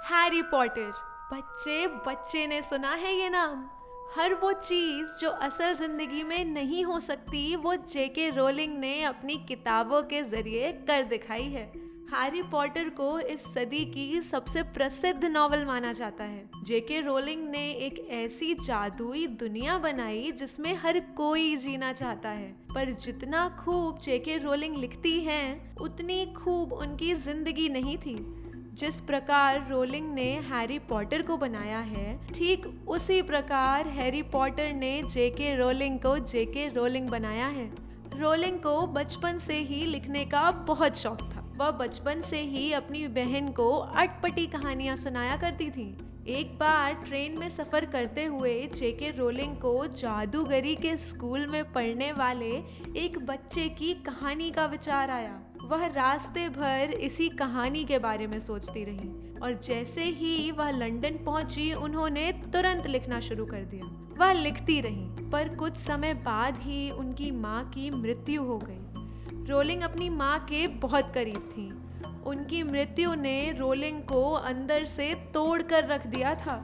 Harry Potter. बच्चे बच्चे ने सुना है ये नाम। हर वो चीज़ जो असल ज़िंदगी में नहीं हो सकती वो जेके रोलिंग ने अपनी किताबों के ज़रिए कर दिखाई है। हैरी पॉटर को इस सदी की सबसे प्रसिद्ध नॉवल माना जाता है। जेके रोलिंग ने एक ऐसी जादुई दुनिया बनाई जिसमें हर कोई जीना चाहता है। पर जितना खूब जेके रोलिंग लिखती हैं, उतनी खूब उनकी जिंदगी नहीं थी। जिस प्रकार रोलिंग ने हैरी पॉटर को बनाया है, ठीक उसी प्रकार हैरी पॉटर ने जेके रोलिंग को जेके रोलिंग बनाया है। रोलिंग को बचपन से ही लिखने का बहुत शौक था। वह बचपन से ही अपनी बहन को अटपटी कहानियां सुनाया करती थी। एक बार ट्रेन में सफर करते हुए जेके रोलिंग को जादूगरी के स्कूल में पढ़ने वाले एक बच्चे की कहानी का विचार आया। वह रास्ते भर इसी कहानी के बारे में सोचती रही और जैसे ही वह लंदन पहुंची, उन्होंने तुरंत लिखना शुरू कर दिया। वह लिखती रही, पर कुछ समय बाद ही उनकी माँ की मृत्यु हो गई। रोलिंग अपनी माँ के बहुत करीब थी। उनकी मृत्यु ने रोलिंग को अंदर से तोड़ कर रख दिया था।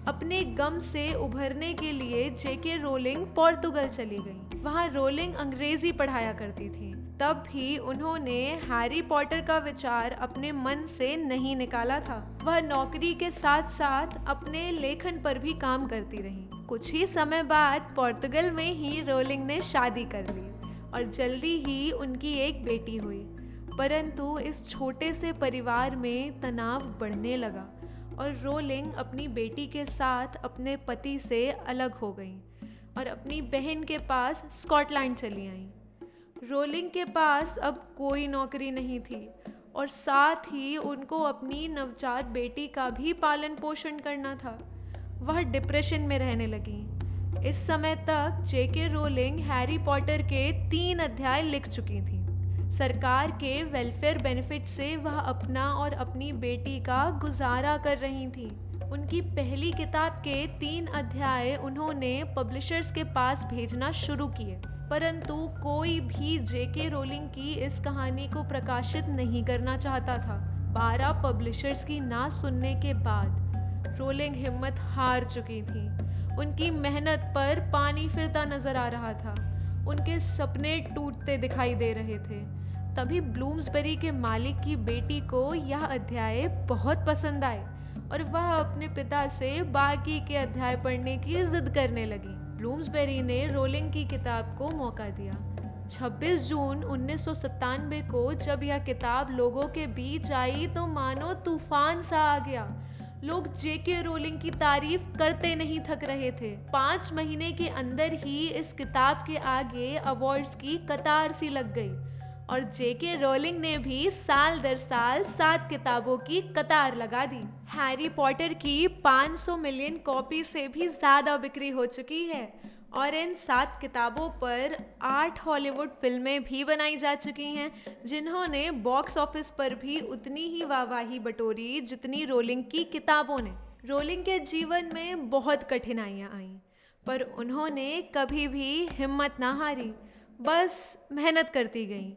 अपने गम से उभरने के लिए जेके रोलिंग पोर्तुगल चली गई। वहाँ रोलिंग अंग्रेजी पढ़ाया करती थी। तब भी उन्होंने हैरी पॉटर का विचार अपने मन से नहीं निकाला था। वह नौकरी के साथ साथ अपने लेखन पर भी काम करती रही। कुछ ही समय बाद पोर्तुगल में ही रोलिंग ने शादी कर ली और जल्दी ही उनकी एक बेटी हुई। परंतु इस छोटे से परिवार में तनाव बढ़ने लगा और रोलिंग अपनी बेटी के साथ अपने पति से अलग हो गई और अपनी बहन के पास स्कॉटलैंड चली आई। रोलिंग के पास अब कोई नौकरी नहीं थी और साथ ही उनको अपनी नवजात बेटी का भी पालन पोषण करना था। वह डिप्रेशन में रहने लगी। इस समय तक जेके रोलिंग हैरी पॉटर के 3 अध्याय लिख चुकी थी। सरकार के वेलफेयर बेनिफिट से वह अपना और अपनी बेटी का गुजारा कर रही थी। उनकी पहली किताब के 3 अध्याय उन्होंने पब्लिशर्स के पास भेजना शुरू किए, परंतु कोई भी जेके रोलिंग की इस कहानी को प्रकाशित नहीं करना चाहता था। 12 पब्लिशर्स की ना सुनने के बाद रोलिंग हिम्मत हार चुकी थी। उनकी मेहनत पर पानी फिरता नजर आ रहा था। उनके सपने टूटते दिखाई दे रहे थे। तभी ब्लूम्सबेरी के मालिक की बेटी को यह अध्याय बहुत पसंद आए और वह अपने पिता से बाकी के अध्याय पढ़ने की जिद करने लगी। ब्लूम्सबेरी ने रोलिंग की किताब को मौका दिया। 26 जून 1997 को जब यह किताब लोगों के बीच आई तो मानो तूफान सा आ गया। लोग जेके रोलिंग की तारीफ करते नहीं थक रहे थे। 5 महीने के अंदर ही इस किताब के आगे अवार्ड्स की कतार सी लग गई और जेके रोलिंग ने भी साल दर साल 7 किताबों की कतार लगा दी। हैरी पॉटर की 500 मिलियन कॉपी से भी ज्यादा बिक्री हो चुकी है और इन 7 किताबों पर 8 हॉलीवुड फिल्में भी बनाई जा चुकी हैं, जिन्होंने बॉक्स ऑफिस पर भी उतनी ही वाहवाही बटोरी जितनी रोलिंग की किताबों ने। रोलिंग के जीवन में बहुत कठिनाइयां आईं, पर उन्होंने कभी भी हिम्मत ना हारी, बस मेहनत करती गईं।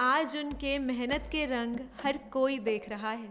आज उनके मेहनत के रंग हर कोई देख रहा है।